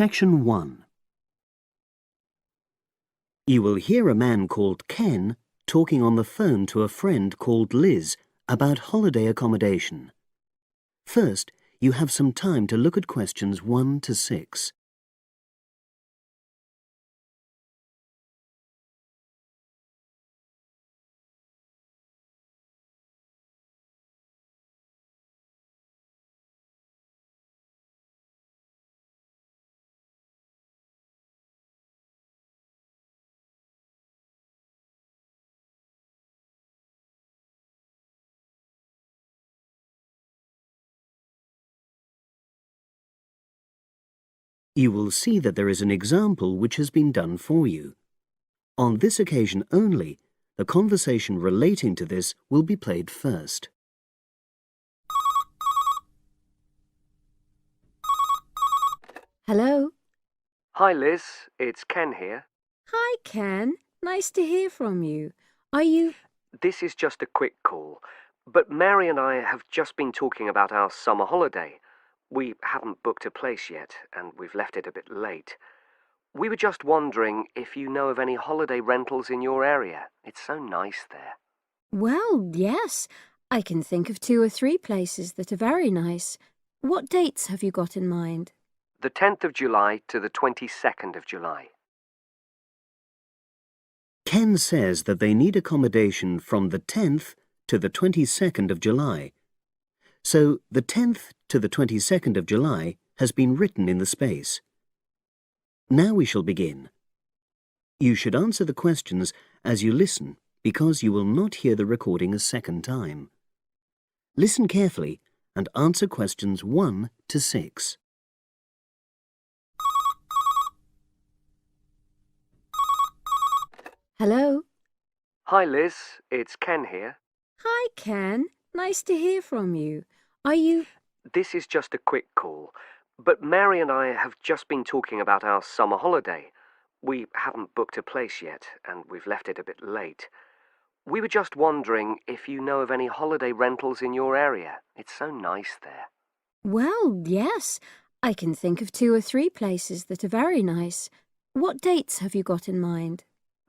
Section 1. You will hear a man called Ken talking on the phone to a friend called Liz about holiday accommodation. First, you have some time to look at questions 1 to 6. You will see that there is an example which has been done for you. On this occasion only, the conversation relating to this will be played first. Hello. Hi Liz, it's Ken here. Hi, Ken. Nice to hear from you. Are you... This is just a quick call, but Mary and I have just been talking about our summer holiday. We haven't booked a place yet, and we've left it a bit late. We were just wondering if you know of any holiday rentals in your area. It's so nice there. Well, yes. I can think of 2 or 3 places that are very nice. What dates have you got in mind? The 10th of July to the 22nd of July. Ken says that they need accommodation from the 10th to the 22nd of July. So the 10th to the 22nd of July has been written in the space. Now we shall begin. You should answer the questions as you listen because you will not hear the recording a second time. Listen carefully and answer questions 1 to 6. Hello. Hi Liz, it's Ken here. Hi, Ken. Nice to hear from you. Are you... This is just a quick call, but Mary and I have just been talking about our summer holiday. We haven't booked a place yet, and we've left it a bit late. We were just wondering if you know of any holiday rentals in your area. It's so nice there. Well, yes. I can think of 2 or 3 places that are very nice. What dates have you got in mind?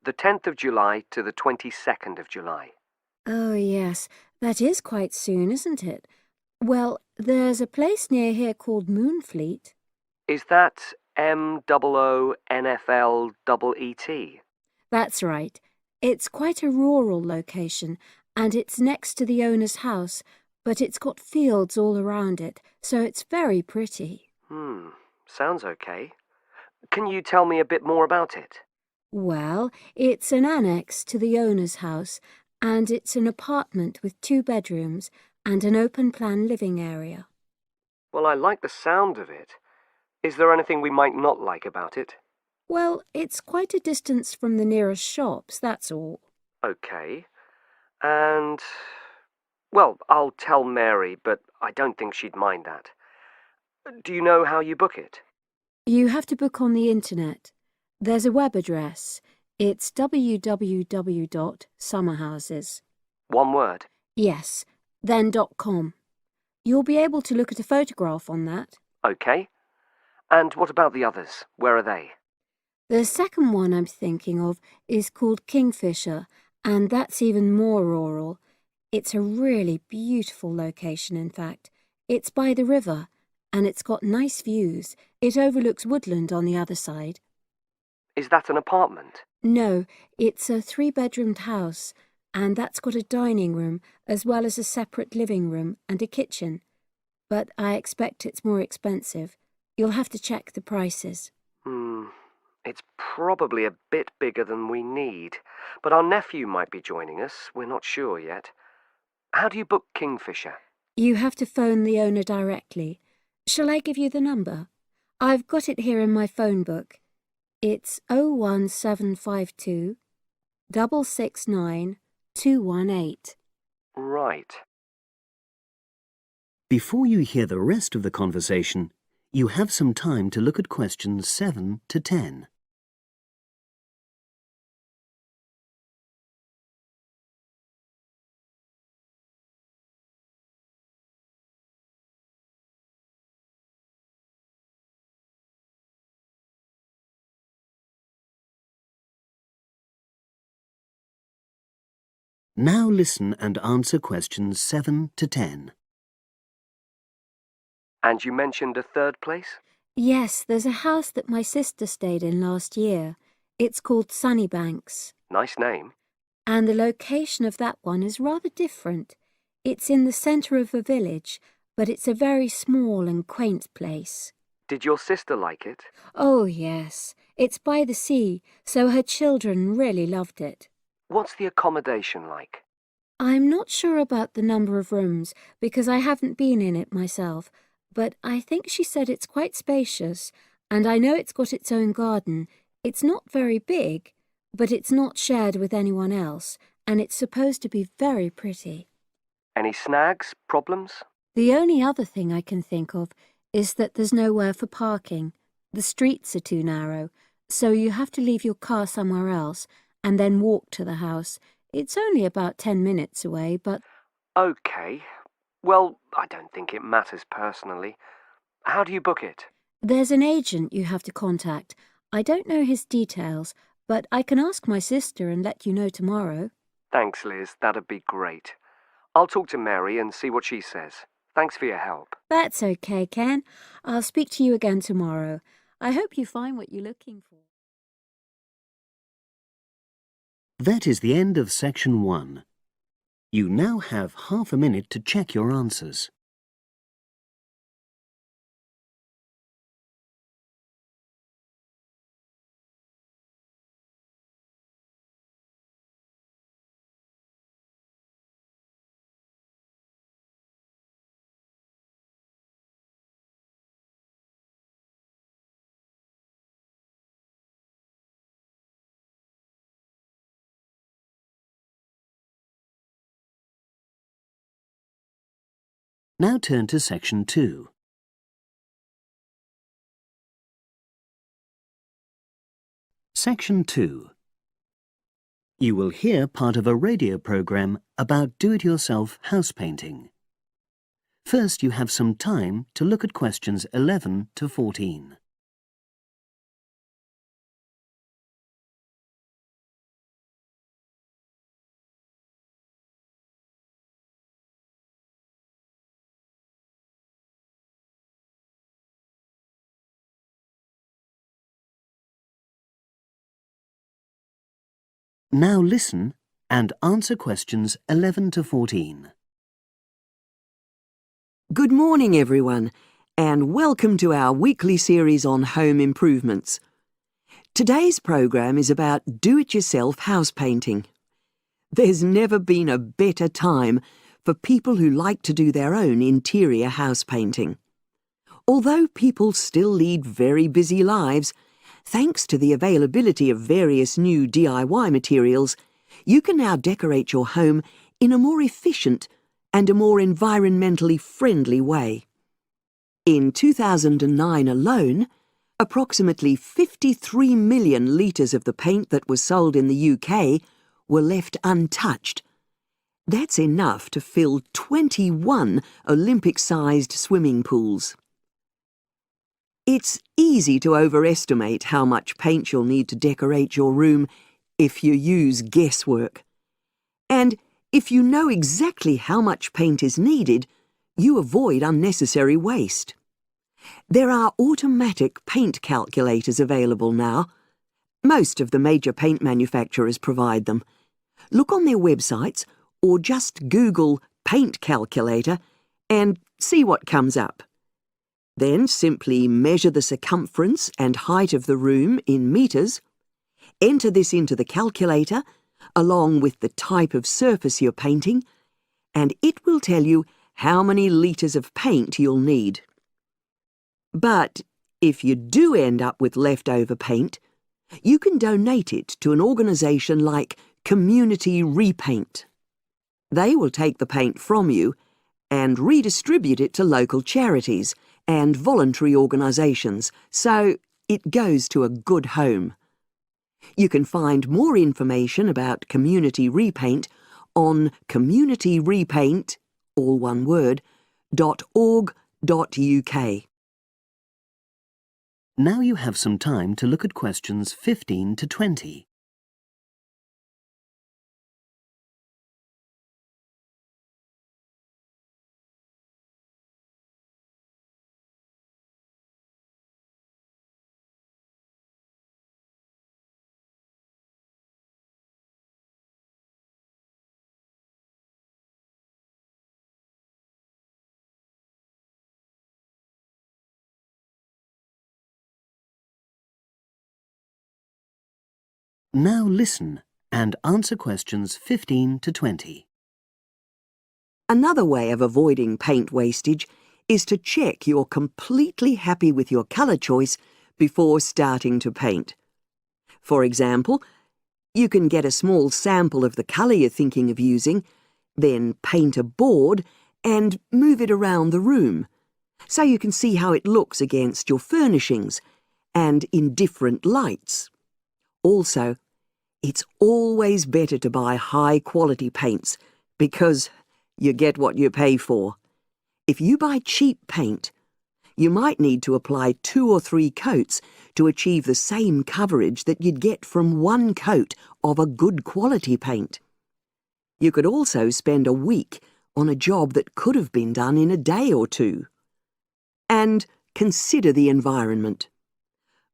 The 10th of July to the 22nd of July. Oh, yes. That is quite soon, isn't it? Well, there's a place near here called Moonfleet. Is that MOONFLEET? That's right. It's quite a rural location, and it's next to the owner's house, but it's got fields all around it, so it's very pretty. Sounds okay. Can you tell me a bit more about it? Well, it's an annex to the owner's house, and it's an apartment with 2 bedrooms and an open-plan living area. Well, I like the sound of it. Is there anything we might not like about it? Well, it's quite a distance from the nearest shops, that's all. Okay. And, well, I'll tell Mary, but I don't think she'd mind that. Do you know how you book it? You have to book on the internet. There's a web address. It's www.summerhouses. One word. Yes, then .com. You'll be able to look at a photograph on that. Okay. And what about the others? Where are they? The second one I'm thinking of is called Kingfisher, and that's even more rural. It's a really beautiful location, in fact. It's by the river, and it's got nice views. It overlooks woodland on the other side. Is that an apartment? No, it's a 3-bedroomed house, and that's got a dining room as well as a separate living room and a kitchen. But I expect it's more expensive. You'll have to check the prices. It's probably a bit bigger than we need, but our nephew might be joining us. We're not sure yet. How do you book Kingfisher? You have to phone the owner directly. Shall I give you the number? I've got it here in my phone book. It's 01752 669 218. Right. Before you hear the rest of the conversation, you have some time to look at questions 7 to 10. Now listen and answer questions 7 to 10. And you mentioned a third place? Yes, there's a house that my sister stayed in last year. It's called Sunnybanks. Nice name. And the location of that one is rather different. It's in the centre of a village, but it's a very small and quaint place. Did your sister like it? Oh, yes. It's by the sea, so her children really loved it. What's the accommodation like? I'm not sure about the number of rooms, because I haven't been in it myself, but I think she said it's quite spacious, and I know it's got its own garden. It's not very big, but it's not shared with anyone else, and it's supposed to be very pretty. Any snags? Problems? The only other thing I can think of is that there's nowhere for parking. The streets are too narrow, so you have to leave your car somewhere else and then walk to the house. It's only about 10 minutes away, but... OK. Well, I don't think it matters personally. How do you book it? There's an agent you have to contact. I don't know his details, but I can ask my sister and let you know tomorrow. Thanks, Liz. That'd be great. I'll talk to Mary and see what she says. Thanks for your help. That's okay, Ken. I'll speak to you again tomorrow. I hope you find what you're looking for. That is the end of section 1. You now have half a minute to check your answers. Now turn to section 2. Section 2. You will hear part of a radio program about do-it-yourself house painting. First, you have some time to look at questions 11 to 14. Now listen and answer questions 11 to 14. Good morning, everyone, and welcome to our weekly series on home improvements. Today's program is about do-it-yourself house painting. There's never been a better time for people who like to do their own interior house painting. Although people still lead very busy lives, thanks to the availability of various new DIY materials, you can now decorate your home in a more efficient and a more environmentally friendly way. In 2009 alone, approximately 53 million litres of the paint that was sold in the UK were left untouched. That's enough to fill 21 Olympic-sized swimming pools. It's easy to overestimate how much paint you'll need to decorate your room if you use guesswork. And if you know exactly how much paint is needed, you avoid unnecessary waste. There are automatic paint calculators available now. Most of the major paint manufacturers provide them. Look on their websites or just Google paint calculator and see what comes up. Then simply measure the circumference and height of the room in metres. Enter this into the calculator, along with the type of surface you're painting, and it will tell you how many litres of paint you'll need. But if you do end up with leftover paint, you can donate it to an organisation like Community Repaint. They will take the paint from you and redistribute it to local charities and voluntary organisations, so it goes to a good home. You can find more information about Community Repaint on communityrepaint, all one word, .org.uk. Now you have some time to look at questions 15 to 20. Now listen and answer questions 15 to 20. Another way of avoiding paint wastage is to check you're completely happy with your colour choice before starting to paint. For example, you can get a small sample of the colour you're thinking of using, then paint a board and move it around the room, so you can see how it looks against your furnishings and in different lights. Also, it's always better to buy high-quality paints because you get what you pay for. If you buy cheap paint, you might need to apply 2 or 3 coats to achieve the same coverage that you'd get from 1 coat of a good quality paint. You could also spend a week on a job that could have been done in a day or 2. And consider the environment.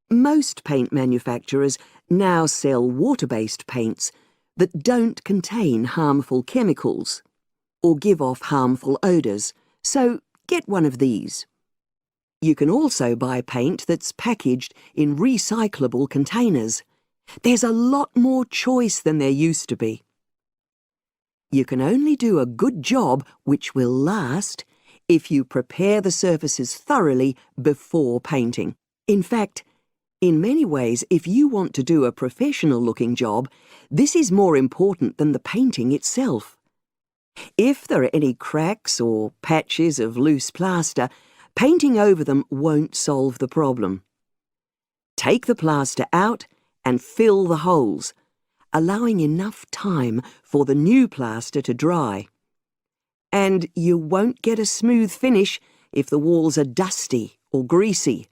Most paint manufacturers now sell water-based paints that don't contain harmful chemicals or give off harmful odours, so get one of these. You can also buy paint that's packaged in recyclable containers. There's a lot more choice than there used to be. You can only do a good job which will last if you prepare the surfaces thoroughly before painting. In fact, in many ways, if you want to do a professional-looking job, this is more important than the painting itself. If there are any cracks or patches of loose plaster, painting over them won't solve the problem. Take the plaster out and fill the holes, allowing enough time for the new plaster to dry. And you won't get a smooth finish if the walls are dusty or greasy.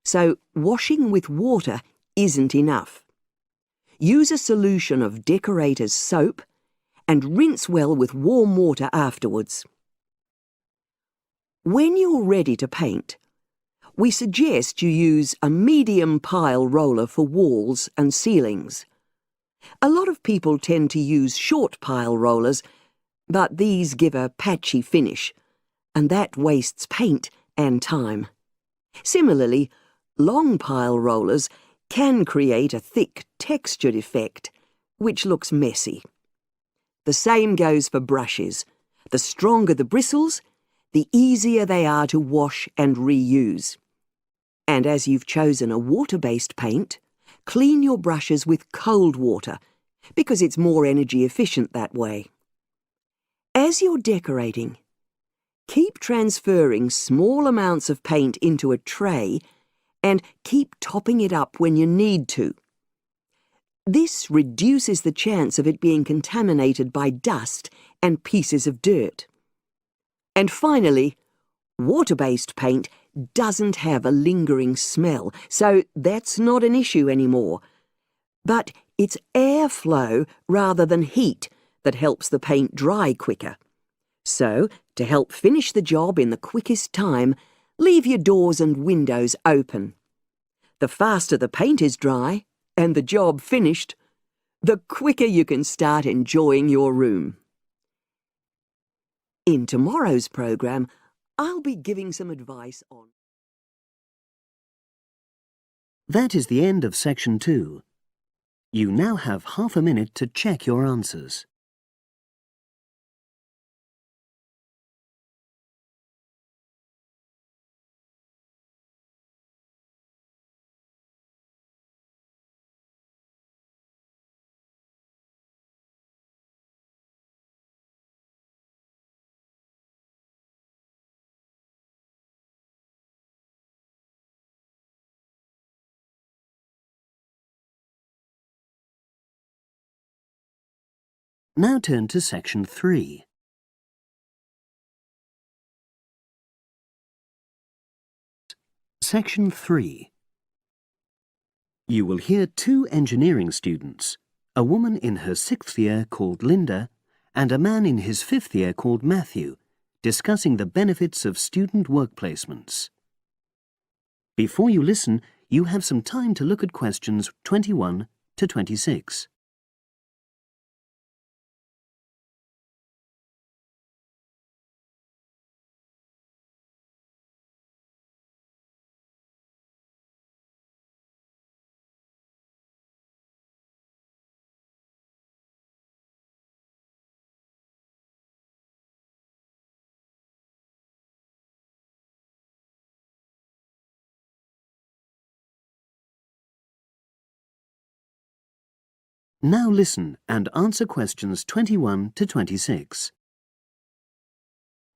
So washing with water isn't enough. Use a solution of decorator's soap and rinse well with warm water afterwards. When you're ready to paint, we suggest you use a medium pile roller for walls and ceilings. A lot of people tend to use short pile rollers, but these give a patchy finish, and that wastes paint and time. Similarly, long pile rollers can create a thick textured effect, which looks messy. The same goes for brushes. The stronger the bristles, the easier they are to wash and reuse. And as you've chosen a water-based paint, clean your brushes with cold water, because it's more energy efficient that way. As you're decorating, keep transferring small amounts of paint into a tray and keep topping it up when you need to. This reduces the chance of it being contaminated by dust and pieces of dirt. And finally, water-based paint doesn't have a lingering smell, so that's not an issue anymore. But it's airflow rather than heat that helps the paint dry quicker. So, to help finish the job in the quickest time, leave your doors and windows open. The faster the paint is dry, and the job finished, the quicker you can start enjoying your room. In tomorrow's programme, I'll be giving some advice on... That is the end of section 2. You now have half a minute to check your answers. Now turn to section 3. Section 3. You will hear 2 engineering students, a woman in her 6th year called Linda and a man in his 5th year called Matthew, discussing the benefits of student work placements. Before you listen, you have some time to look at questions 21 to 26. Now listen and answer questions 21 to 26.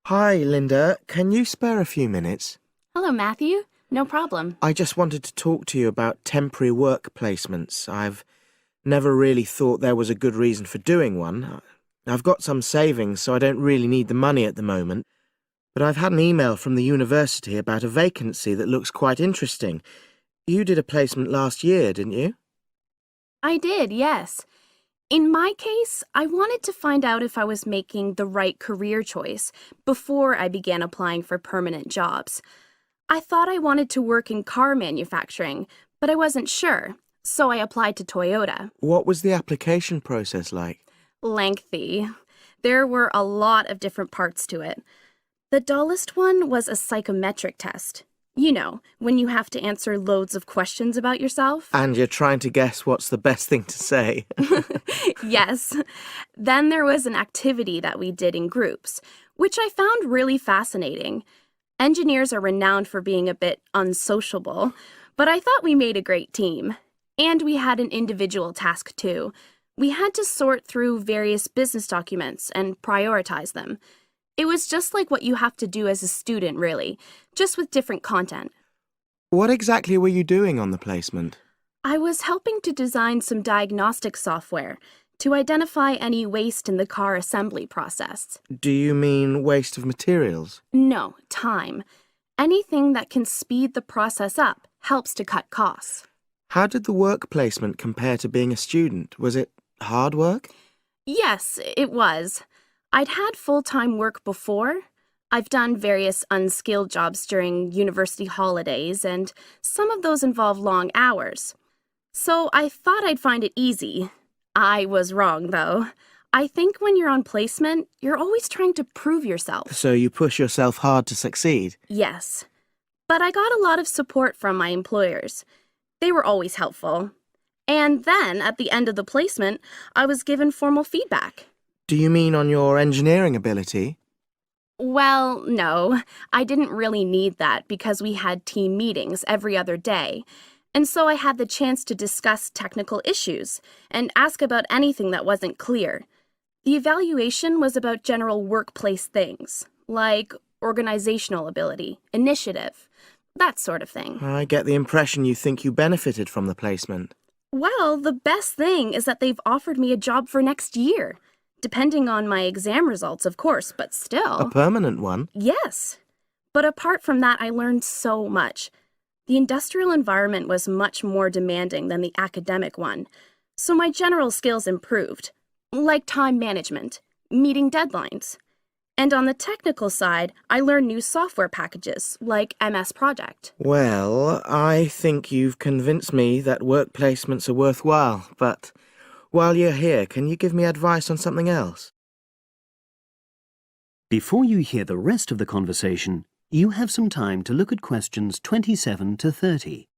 Hi, Linda. Can you spare a few minutes? Hello, Matthew. No problem. I just wanted to talk to you about temporary work placements. I've never really thought there was a good reason for doing one. I've got some savings, so I don't really need the money at the moment. But I've had an email from the university about a vacancy that looks quite interesting. You did a placement last year, didn't you? I did, yes. In my case, I wanted to find out if I was making the right career choice before I began applying for permanent jobs. I thought I wanted to work in car manufacturing, but I wasn't sure, so I applied to Toyota. What was the application process like? Lengthy. There were a lot of different parts to it. The dullest one was a psychometric test. You know, when you have to answer loads of questions about yourself. And you're trying to guess what's the best thing to say. Yes. Then there was an activity that we did in groups, which I found really fascinating. Engineers are renowned for being a bit unsociable, but I thought we made a great team. And we had an individual task too. We had to sort through various business documents and prioritize them. It was just like what you have to do as a student, really, just with different content. What exactly were you doing on the placement? I was helping to design some diagnostic software to identify any waste in the car assembly process. Do you mean waste of materials? No, time. Anything that can speed the process up helps to cut costs. How did the work placement compare to being a student? Was it hard work? Yes, it was. I'd had full-time work before. I've done various unskilled jobs during university holidays, and some of those involve long hours. So I thought I'd find it easy. I was wrong, though. I think when you're on placement, you're always trying to prove yourself. So you push yourself hard to succeed? Yes. But I got a lot of support from my employers. They were always helpful. And then, at the end of the placement, I was given formal feedback. Do you mean on your engineering ability? Well, no. I didn't really need that because we had team meetings every other day. And so I had the chance to discuss technical issues and ask about anything that wasn't clear. The evaluation was about general workplace things, like organizational ability, initiative, that sort of thing. I get the impression you think you benefited from the placement. Well, the best thing is that they've offered me a job for next year. Depending on my exam results, of course, but still. A permanent one? Yes. But apart from that, I learned so much. The industrial environment was much more demanding than the academic one, so my general skills improved, like time management, meeting deadlines. And on the technical side, I learned new software packages, like MS Project. Well, I think you've convinced me that work placements are worthwhile, but while you're here, can you give me advice on something else? Before you hear the rest of the conversation, you have some time to look at questions 27 to 30.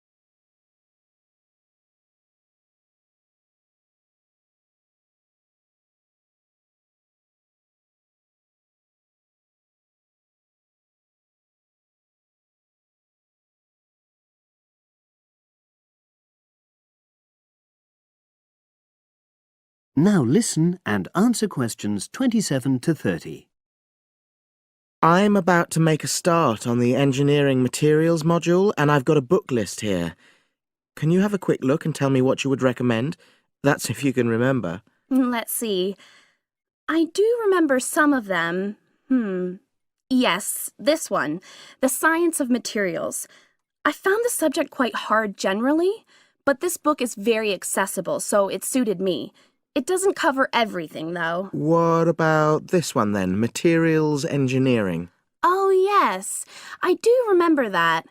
Now listen and answer questions 27 to 30. I'm about to make a start on the engineering materials module, and I've got a book list here. Can you have a quick look and tell me what you would recommend? That's if you can remember. Let's see. I do remember some of them. Yes, this one, The Science of Materials. I found the subject quite hard generally, but this book is very accessible, so it suited me. It doesn't cover everything, though. What about this one then, Materials Engineering? Oh, yes. I do remember that.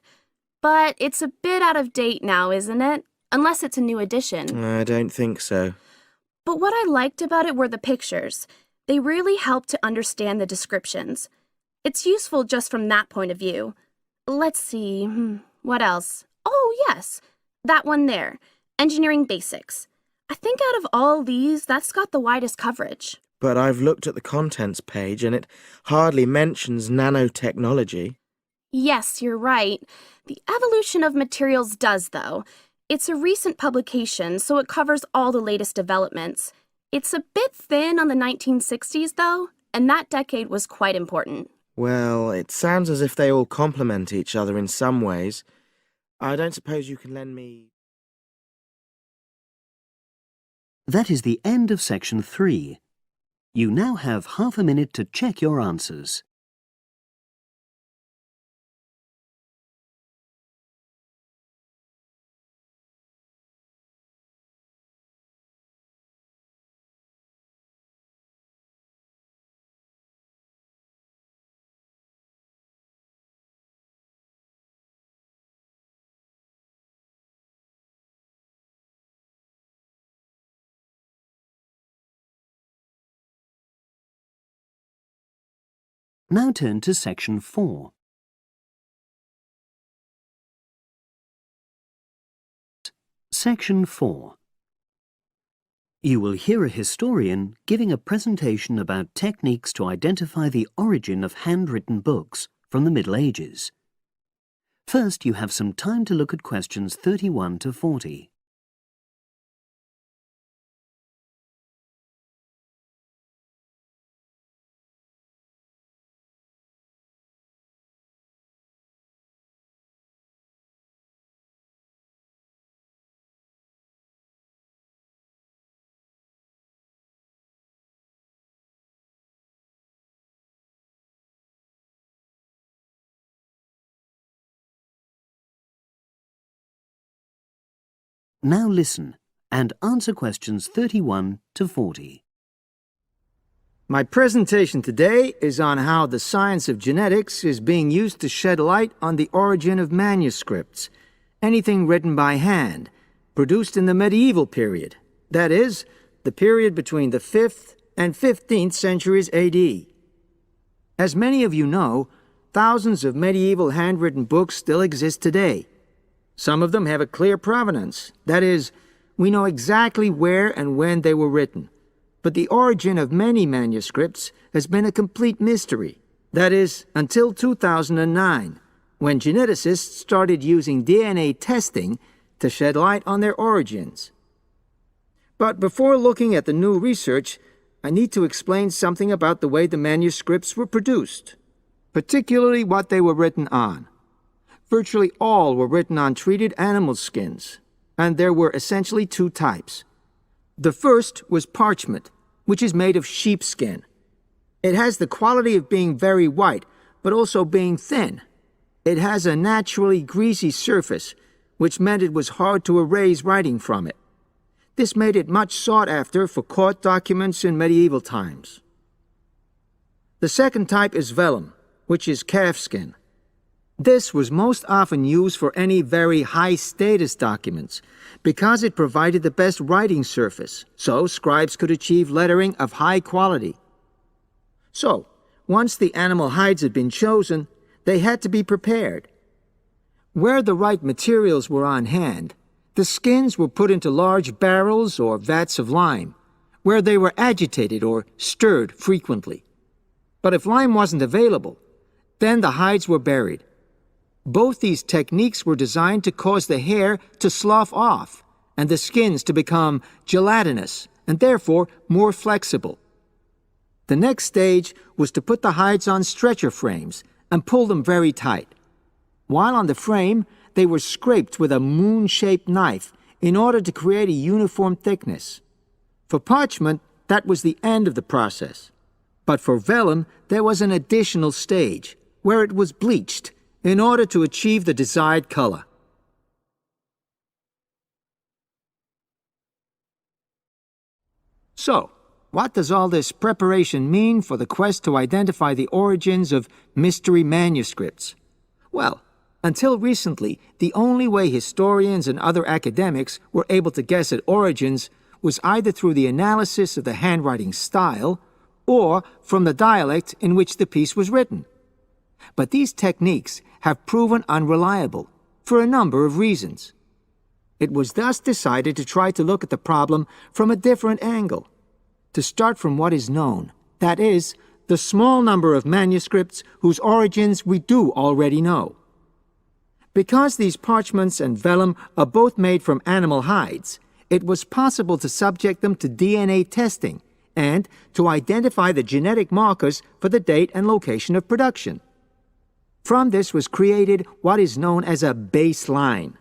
But it's a bit out of date now, isn't it? Unless it's a new edition. I don't think so. But what I liked about it were the pictures. They really helped to understand the descriptions. It's useful just from that point of view. Let's see, what else? Oh, yes, that one there, Engineering Basics. I think out of all these, that's got the widest coverage. But I've looked at the contents page and it hardly mentions nanotechnology. Yes, you're right. The evolution of materials does, though. It's a recent publication, so it covers all the latest developments. It's a bit thin on the 1960s, though, and that decade was quite important. Well, it sounds as if they all complement each other in some ways. I don't suppose you can lend me... That is the end of section 3. You now have half a minute to check your answers. Now turn to section 4. Section 4. You will hear a historian giving a presentation about techniques to identify the origin of handwritten books from the Middle Ages. First, you have some time to look at questions 31 to 40. Now listen and answer questions 31 to 40. My presentation today is on how the science of genetics is being used to shed light on the origin of manuscripts, anything written by hand, produced in the medieval period, that is, the period between the 5th and 15th centuries AD. As many of you know, thousands of medieval handwritten books still exist today. Some of them have a clear provenance, that is, we know exactly where and when they were written. But the origin of many manuscripts has been a complete mystery, that is, until 2009, when geneticists started using DNA testing to shed light on their origins. But before looking at the new research, I need to explain something about the way the manuscripts were produced, particularly what they were written on. Virtually all were written on treated animal skins, and there were essentially two types. The first was parchment, which is made of sheepskin. It has the quality of being very white, but also being thin. It has a naturally greasy surface, which meant it was hard to erase writing from it. This made it much sought after for court documents in medieval times. The second type is vellum, which is calfskin. This was most often used for any very high-status documents because it provided the best writing surface, so scribes could achieve lettering of high quality. So, once the animal hides had been chosen, they had to be prepared. Where the right materials were on hand, the skins were put into large barrels or vats of lime, where they were agitated or stirred frequently. But if lime wasn't available, then the hides were buried. Both these techniques were designed to cause the hair to slough off and the skins to become gelatinous and therefore more flexible. The next stage was to put the hides on stretcher frames and pull them very tight. While on the frame, they were scraped with a moon-shaped knife in order to create a uniform thickness. For parchment, that was the end of the process. But for vellum, there was an additional stage, where it was bleached in order to achieve the desired color. So, what does all this preparation mean for the quest to identify the origins of mystery manuscripts? Well, until recently, the only way historians and other academics were able to guess at origins was either through the analysis of the handwriting style or from the dialect in which the piece was written. But these techniques have proven unreliable for a number of reasons. It was thus decided to try to look at the problem from a different angle, to start from what is known, that is, the small number of manuscripts whose origins we do already know. Because these parchments and vellum are both made from animal hides, it was possible to subject them to DNA testing and to identify the genetic markers for the date and location of production. From this was created what is known as a baseline.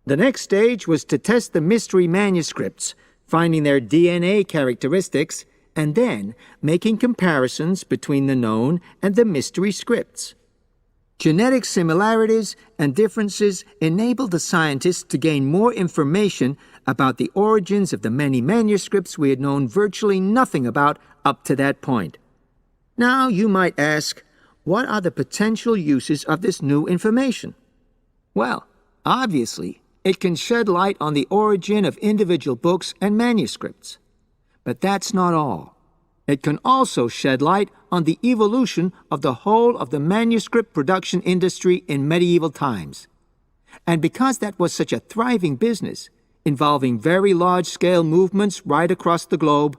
The next stage was to test the mystery manuscripts, finding their DNA characteristics, and then making comparisons between the known and the mystery scripts. Genetic similarities and differences enabled the scientists to gain more information about the origins of the many manuscripts we had known virtually nothing about up to that point. Now you might ask, what are the potential uses of this new information? Well, obviously, it can shed light on the origin of individual books and manuscripts. But that's not all. It can also shed light on the evolution of the whole of the manuscript production industry in medieval times. And because that was such a thriving business, involving very large-scale movements right across the globe,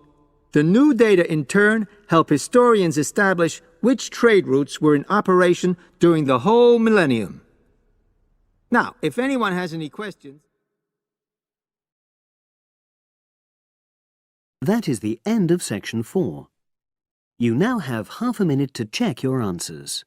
the new data in turn help historians establish which trade routes were in operation during the whole millennium. Now, if anyone has any questions... That is the end of section 4. You now have half a minute to check your answers.